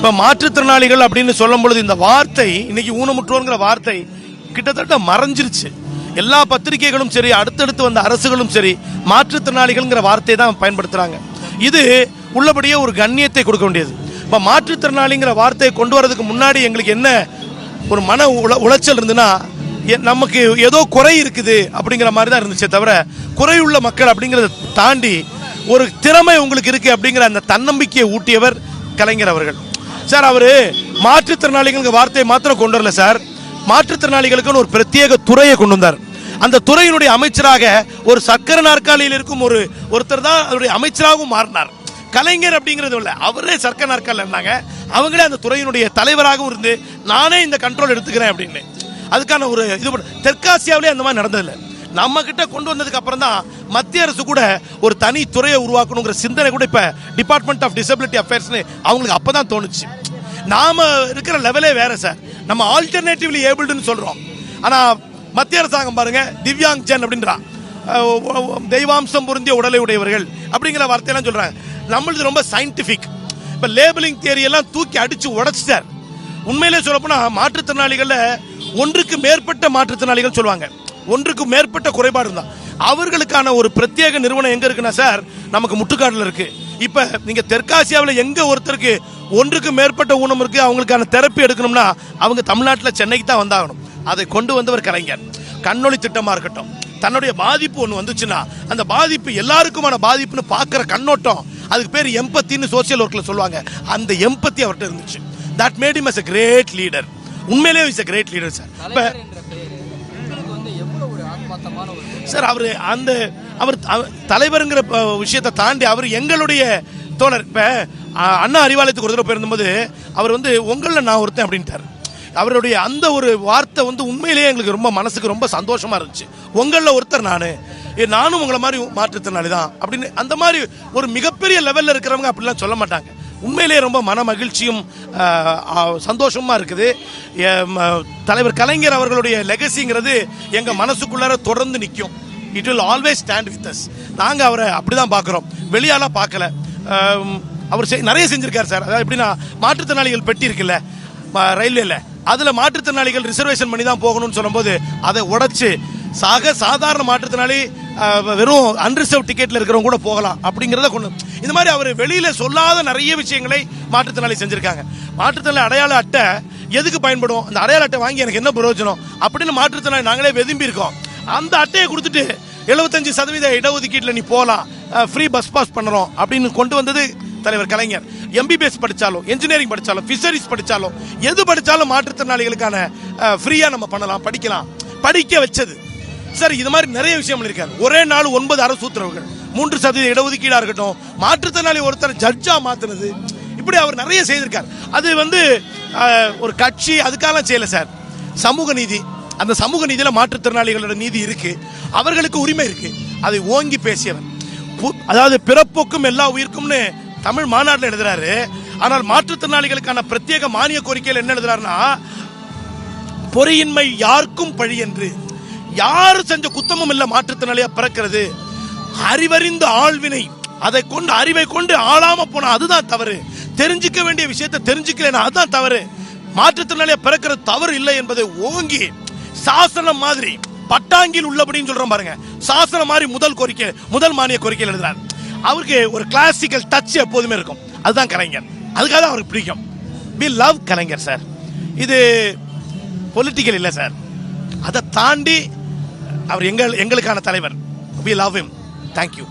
இப்ப மாற்றுத்திறனாளிகள் அப்படின்னு சொல்லும் பொழுது இந்த வார்த்தை இன்னைக்கு ஊனமுற்றோங்கிற வார்த்தை கிட்டத்தட்ட மறைஞ்சிருச்சு. எல்லா பத்திரிகைகளும் சரி, அடுத்தடுத்து வந்த அரசுகளும் சரி, மாற்றுத்திறனாளிகள்ங்கிற வார்த்தையை தான் பயன்படுத்துறாங்க. இது உள்ளபடியே ஒரு கண்ணியத்தை கொடுக்க வேண்டியது. இப்ப மாற்றுத்திறனாளிங்கிற வார்த்தையை கொண்டு வரதுக்கு முன்னாடி எங்களுக்கு என்ன ஒரு மன உளைச்சல் இருந்துன்னா, நமக்கு ஏதோ குறை இருக்குது அப்படிங்கிற மாதிரி தான் இருந்துச்சே தவிர, குறையுள்ள மக்கள் அப்படிங்கிறத தாண்டி ஒரு திறமை உங்களுக்கு இருக்கு அப்படிங்கிற அந்த தன்னம்பிக்கையை ஊட்டியவர் கலைஞர் அவர்கள். சார், அவரு மாற்றுத்திறனாளிகள் வார்த்தையை மாத்திரம் கொண்டு வரல சார், மாற்றுத்திறனாளிகளுக்குன்னு ஒரு பிரத்யேக துறையை கொண்டு வந்தார். அந்த துறையினுடைய அமைச்சராக ஒரு சக்கர நாற்காலியில் இருக்கும் ஒருத்தர் தான் அவருடைய அமைச்சராகவும் மாறினார். கலைஞர் அப்படிங்கிறது இல்லை, அவரே சர்க்கர நாற்காலில் இருந்தாங்க, அவங்களே அந்த துறையினுடைய தலைவராகவும் இருந்து நானே இந்த கண்ட்ரோல் எடுத்துக்கிறேன் அப்படின்னு அதுக்கான ஒரு இது தெற்காசியாவிலே அந்த மாதிரி நடந்ததில்லை. நம்ம கிட்ட கொண்டு வந்ததுக்கு அப்புறம் தான் மத்திய அரசு கூட ஒரு தனி துறையை உருவாக்கணுங்கிற சிந்தனை கூட இப்ப டிபார்ட்மெண்ட் ஆஃப் டிசபிலிட்டி அஃபேர்ஸ்னு அவங்களுக்கு அப்பதான் தோணுச்சு. நாம இருக்கிற லெவலே வேற சார், நம்ம ஆல்டர்னேட்டிவ்லி ஏபிள்டுன்னு சொல்றோம். ஆனா மத்திய அரசாங்கம் பாருங்க, திவ்யாங் ஜன் அப்படின்றா, தெய்வாம்சம் பொருந்திய உடலை உடையவர்கள் அப்படிங்கிற வார்த்தையெல்லாம் சொல்றாங்க. நம்மளுக்கு ரொம்ப சயின்டிபிக். இப்ப லேபிளிங் தியரி எல்லாம் தூக்கி அடிச்சு உடைச்சிட்டார். உண்மையிலே சொல்லப்போனா மாற்றுத்திறனாளிகள் ஒன்றுக்கு மேற்பட்ட மாற்றுத்திறனாளிகள் சொல்லுவாங்க, ஒன்றுக்கு மேற்பட்ட குறைபாடு இருந்தா அவர்களுக்கான ஒரு பிரத்யேக நிறுவனம் எங்க இருக்குன்னா சார், நமக்கு முட்டுக்காடுல இருக்கு. இப்ப நீங்க தெற்காசியாவில் எங்க ஒருத்தருக்கு ஒன்றுக்கு மேற்பட்ட ஊனம் இருக்கு, அவங்களுக்கான தெரப்பி எடுக்கணும்னா அவங்க தமிழ்நாட்டில் சென்னைக்கு தான் வந்தாகணும். அதை கொண்டு வந்தவர் கலைஞர். கண்ணொளி திட்டமா இருக்கட்டும், தன்னுடைய பாதிப்பு ஒன்று வந்துச்சுன்னா அந்த பாதிப்பு எல்லாருக்குமான பாதிப்புன்னு பார்க்குற கண்ணோட்டம், அதுக்கு பேர் எம்பத்தின்னு சோசியல் ஒர்க்ல சொல்லுவாங்க. அந்த எம்பத்தி அவர்கிட்ட இருந்துச்சு. That made him as a great leader. உண்மையிலேயே is a great leader sir. Sir, அவர் தலைவருங்கிற விஷயத்தை தாண்டி அவர் எங்களுடைய தோழர். இப்ப அண்ணா அறிவாலயத்துக்கு ஒரு தடவை போயிருந்தபோது அவர் உங்கள நான் ஒருத்தன் அப்படின்ட்டார். அவருடைய அந்த ஒரு வார்த்தை உண்மையிலேயே எங்களுக்கு ரொம்ப மனசுக்கு ரொம்ப சந்தோஷமா இருந்துச்சு. உங்கள ஒருத்தர் நானும் உங்களை மாதிரி மாற்றுத்திறனாளி தான் அப்படின்னு அந்த மாதிரி ஒரு மிகப்பெரிய லெவல்ல இருக்கிறவங்க அப்படிலாம் சொல்ல மாட்டாங்க. உண்மையிலேயே ரொம்ப மன மகிழ்ச்சியும் சந்தோஷமா இருக்குது. தலைவர் கலைஞர் அவர்களுடைய லெகசிங்கிறது எங்க மனசுக்குள்ளார தொடர்ந்து நிற்கும். It will always stand with us. நாங்க அவரை அப்படிதான் பார்க்கிறோம், வெளியால பார்க்கல. அவர் நிறைய செஞ்சிருக்காரு சார். அதாவது எப்படின்னா, மாற்றுத்திறனாளிகள் பெட்டி இருக்குல்ல ரயில்வேல, அதுல மாற்றுத்திறனாளிகள் ரிசர்வேஷன் பண்ணி தான் போகணும்னு சொல்லும்போது அதை உடைச்சு சாதாரண மாற்றுத்திறனாளி வெறும் அன்ரிசர்வ் டிக்கெட்ல இருக்கிறவங்க கூட போகலாம் அப்படிங்கறத கொண்டு, இந்த மாதிரி அவர் வெளியில சொல்லாத நிறைய விஷயங்களை மாற்றுத்திறனாளி செஞ்சிருக்காங்க. மாற்றுத்திறனாளி அடையாள அட்டை எதுக்கு பயன்படும், அந்த அடையாள அட்டை வாங்கி எனக்கு என்ன பிரயோஜனம் அப்படின்னு மாற்றுத்திறனாளி நாங்களே வெதும்பி இருக்கோம். அந்த அட்டையை கொடுத்துட்டு 75% இடஒதுக்கீட்டுல நீ போலாம், ஃப்ரீ பஸ் பாஸ் பண்றோம் அப்படின்னு கொண்டு வந்தது தலைவர் கலைஞர். எம்பிபிஎஸ் படிச்சாலும், இன்ஜினியரிங் படிச்சாலும், பிஷரிஸ் படிச்சாலும், எது படிச்சாலும் மாற்றுத்திறனாளிகளுக்கான ஃப்ரீயா நம்ம பண்ணலாம், படிக்கலாம், படிக்க வச்சது சார். இது மாதிரி நிறைய விஷயம் இருக்காரு. ஒரே நாள் 9 அரசு உத்தரவுகள், 3% இடஒதுக்கீடா இருக்கட்டும், மாற்றுத்திறனாளி ஒருத்தர் ஜட்ஜா மாத்துனது, இப்படி அவர் நிறைய செய்திருக்கார். அது ஒரு கட்சி அதுக்காக செய்யல சார், சமூக நீதி. அந்த சமூக நீதியில மாற்றுத்திறனாளிகளோட நீதி இருக்கு, அவர்களுக்கு உரிமை இருக்கு, அதை ஓங்கி பேசியவர். அதாவது பிறப்போக்கும் எல்லா உயிர்க்கும்னு தமிழ் மாநாட்டில் எழுதுறாரு. ஆனால் மாற்றுத்திறனாளிகளுக்கான பிரத்யேக மானிய கோரிக்கையில் என்ன எழுதுறாருன்னா, பொறியின்மை யாருக்கும் பழி என்று, யாரு செஞ்ச குத்தமும் இல்ல மாற்றுத்திறனாளியா பிறக்கிறது, அறிவறிந்த ஆழ்வினை, அதை கொண்டு அறிவை கொண்டு ஆளாம போனா அதுதான் தவறு, தெரிஞ்சுக்க வேண்டிய விஷயத்தை தெரிஞ்சுக்கலனா அதுதான் தவறு, மாற்றுத்திறனாளியா பிறக்கிறது தவறு இல்லை என்பதை ஓங்கி சாசனம் மாதிரி பட்டாங்கில் உள்ளபடின்னு சொல்றோம் பாருங்க, சாசனம் மாதிரி முதல் மானிய கோரிக்கை எழுதுறாரு. அவருக்கு ஒரு கிளாசிக்கல் டச் எப்போதுமே இருக்கும், அதுதான் கலைஞர். அதுக்காக தான் அவருக்கு பிடிக்கும். we love Kalaignar sir. இது பொலிட்டிக்கல் இல்ல சார், அதை தாண்டி அவர் எங்களுக்கான தலைவர். we love him. thank you.